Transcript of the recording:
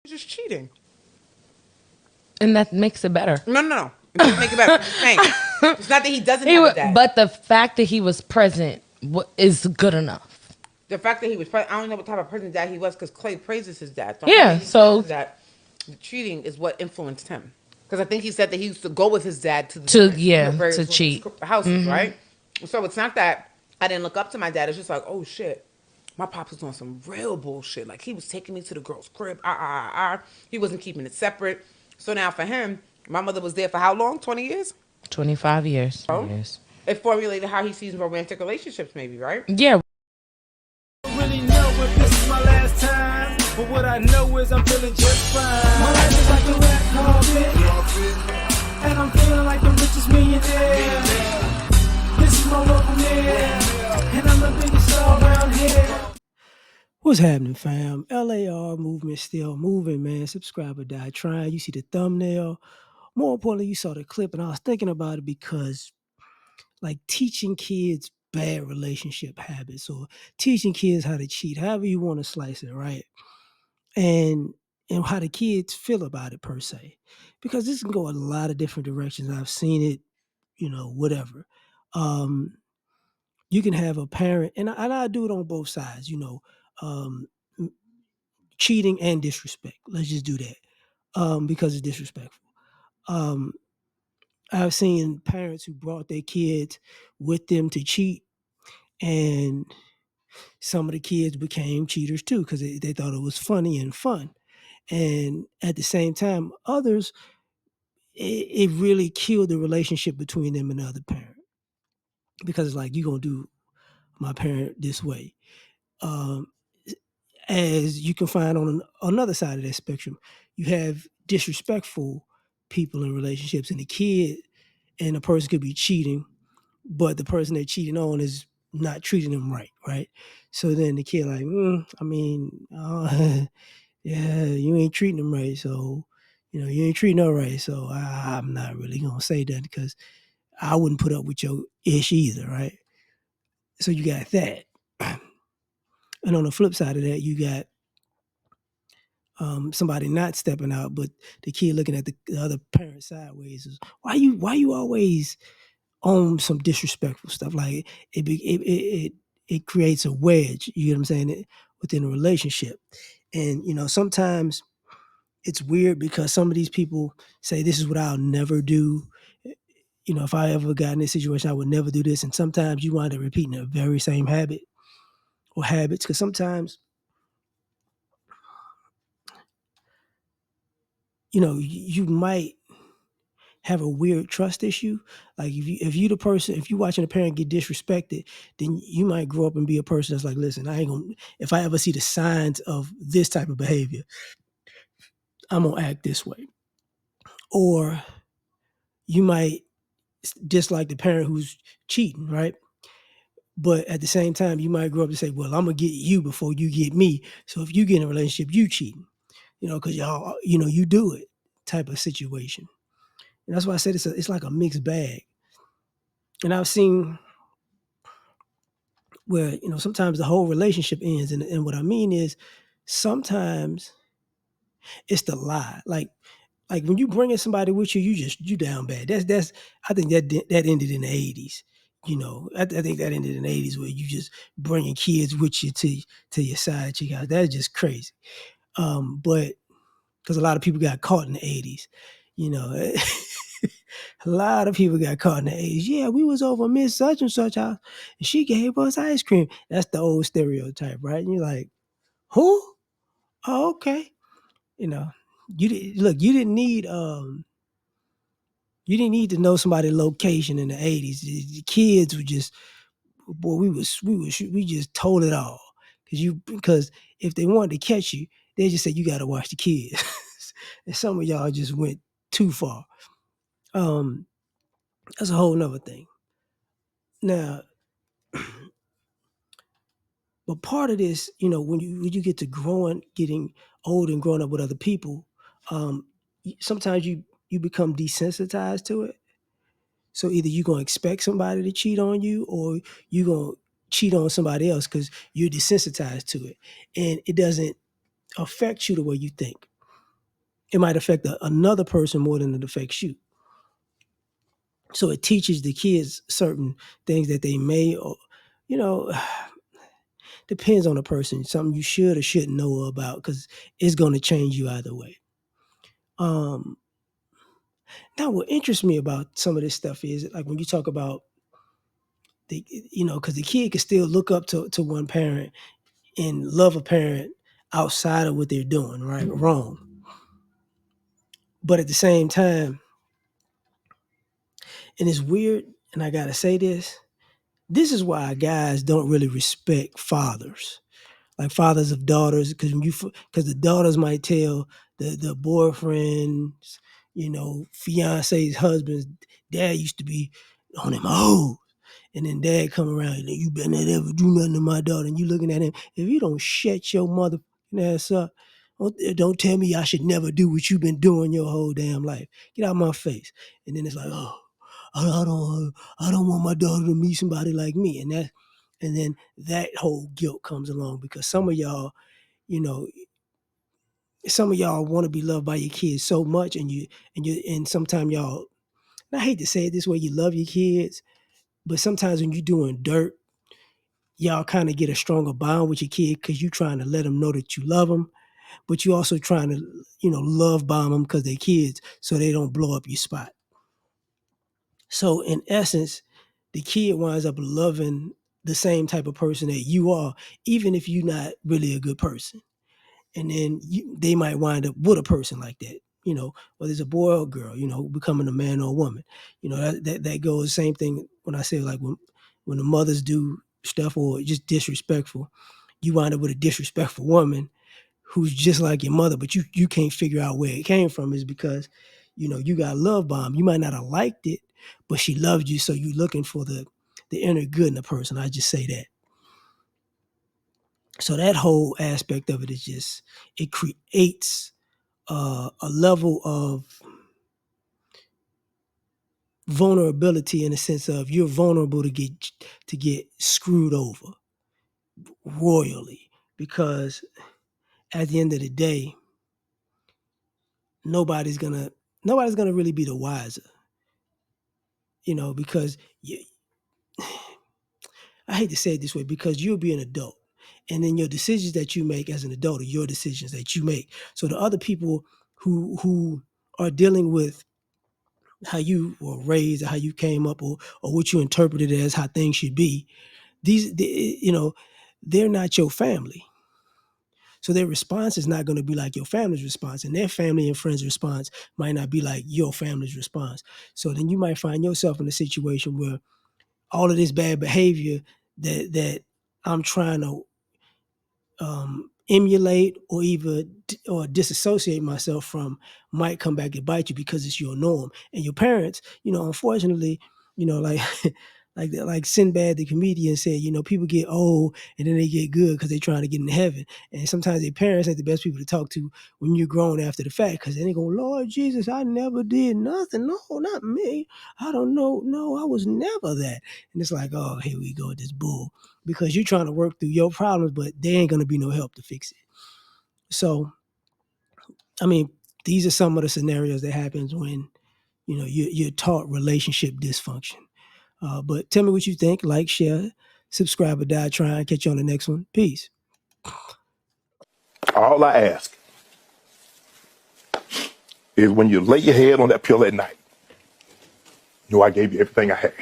just cheating. And that makes it better. No. It doesn't make it better. I'm just saying. It's not that he doesn't have a dad. But the fact that he was present is good enough. The fact that he was, I don't know what type of person dad he was because Clay praises his dad. So how Yeah. did he praise So his dad? The cheating is what influenced him. Because I think he said that he used to go with his dad to the to various cheat. houses, right? So it's not that I didn't look up to my dad. It's just like, oh shit, my pop was on some real bullshit. Like he was taking me to the girl's crib. He wasn't keeping it separate. So now for him, my mother was there for how long? 20 years. 25 years. So it formulated how he sees romantic relationships, maybe, right? Yeah. Really know if this is my last time, but what I know is I'm feeling just fine. My life is like a red carpet, and I'm feeling like the richest millionaire. This is my local mayor, and I'm the biggest star around here. What's happening, fam? LAR movement still moving, man. Subscriber die trying. You see the thumbnail. More importantly, you saw the clip, and I was thinking about it because, like, teaching kids bad relationship habits or teaching kids how to cheat, however you want to slice it, right? And how the kids feel about it per se, because this can go a lot of different directions. I've seen it, whatever. Um, you can have a parent, and I do it on both sides, um, cheating and disrespect. Let's just do that because it's disrespectful. Um, I've seen parents who brought their kids with them to cheat, and some of the kids became cheaters too because they thought it was funny and fun. And at the same time, others, it really killed the relationship between them and the other parent because it's like, you're going to do my parent this way. Um, as you can find on another side of that spectrum, you have disrespectful people in relationships, and the kid and a person could be cheating, but the person they're cheating on is not treating them right, right? So then the kid like, yeah, you ain't treating them right, so you ain't treating her right, so I'm not really gonna say that because I wouldn't put up with your ish either, right? So you got that, and on the flip side of that, you got somebody not stepping out, but the kid looking at the other parent sideways. Is, why you always on some disrespectful stuff? Like it creates a wedge. You know what I'm saying? Within a relationship, and sometimes it's weird because some of these people say this is what I'll never do. If I ever got in this situation, I would never do this. And sometimes you wind up repeating the very same habit or habits because sometimes you might have a weird trust issue. Like if you watching a parent get disrespected, then you might grow up and be a person that's like, listen, I ain't gonna, if I ever see the signs of this type of behavior, I'm gonna act this way. Or you might dislike the parent who's cheating, right? But at the same time, you might grow up to say, well, I'm gonna get you before you get me. So if you get in a relationship, you cheating, because y'all, you do it type of situation. And that's why I said it's like a mixed bag. And I've seen where sometimes the whole relationship ends, and what I mean is sometimes it's the lie. Like when you bring in somebody with you, you down bad. That's I think that ended in the 80s. I think that ended in the 80s where you just bringing kids with you to your side chick house. That's just crazy. But because a lot of people got caught in the 80s, you know. A lot of people got caught in the 80s. Yeah, we was over Miss Such and Such house, and she gave us ice cream. That's the old stereotype, right? And you're like, who? Oh, okay. You know, look. You didn't need to know somebody's location in the 80s. The kids were just, boy, we just told it all because if they wanted to catch you, they just said you got to watch the kids, and some of y'all just went too far. That's a whole nother thing. Now, but part of this, when you get to getting old and growing up with other people, sometimes you become desensitized to it. So either you're gonna expect somebody to cheat on you, or you're gonna cheat on somebody else because you're desensitized to it, and it doesn't affect you the way you think. it might affect another person more than it affects you. So it teaches the kids certain things that they may, or, you know, depends on the person. Something you should or shouldn't know about, because it's going to change you either way. Now, what interests me about some of this stuff is, like, when you talk about because the kid can still look up to one parent and love a parent outside of what they're doing, right? Wrong. But at the same time, and it's weird, and I gotta say this is why guys don't really respect fathers, like fathers of daughters, because the daughters might tell the boyfriend's, fiance's husband's dad used to be on him. Oh, and then dad come around, and you better not ever do nothing to my daughter. And you looking at him, if you don't shut your mother ass up, don't tell me I should never do what you've been doing your whole damn life. Get out of my face. And then it's like, oh, I don't want my daughter to meet somebody like me. And then that whole guilt comes along, because some of y'all want to be loved by your kids so much, and sometimes y'all, and I hate to say it this way, you love your kids, but sometimes when you're doing dirt, y'all kind of get a stronger bond with your kid, because you're trying to let them know that you love them, but you also trying to, love bomb them because they're kids, so they don't blow up your spot. So in essence, the kid winds up loving the same type of person that you are, even if you're not really a good person. And then they might wind up with a person like that, whether it's a boy or a girl, becoming a man or a woman. That goes the same thing when I say, like, when the mothers do stuff or just disrespectful, you wind up with a disrespectful woman who's just like your mother, but you can't figure out where it came from, is because, you got love bomb. You might not have liked it, but she loved you, so you're looking for the inner good in the person. I just say that. So that whole aspect of it is just, it creates a level of vulnerability, in the sense of you're vulnerable to get screwed over royally, because at the end of the day, nobody's gonna really be the wiser, because I hate to say it this way, because you'll be an adult, and then your decisions that you make as an adult are your decisions that you make. So the other people who are dealing with how you were raised, or how you came up, or what you interpreted as how things should be, they're not your family. So their response is not going to be like your family's response, and their family and friends' response might not be like your family's response. So then you might find yourself in a situation where all of this bad behavior that I'm trying to emulate or disassociate myself from might come back and bite you, because it's your norm. And your parents, unfortunately, like like Sinbad the comedian said, people get old and then they get good because they're trying to get into heaven. And sometimes their parents ain't the best people to talk to when you're grown after the fact, because then they go, Lord Jesus, I never did nothing. No, not me. I don't know. No, I was never that. And it's like, oh, here we go with this bull, because you're trying to work through your problems, but there ain't going to be no help to fix it. So, I mean, these are some of the scenarios that happens when, you're taught relationship dysfunction. But tell me what you think. Like, share, subscribe, or die trying. Catch you on the next one. Peace. All I ask is, when you lay your head on that pillow at night, I gave you everything I had.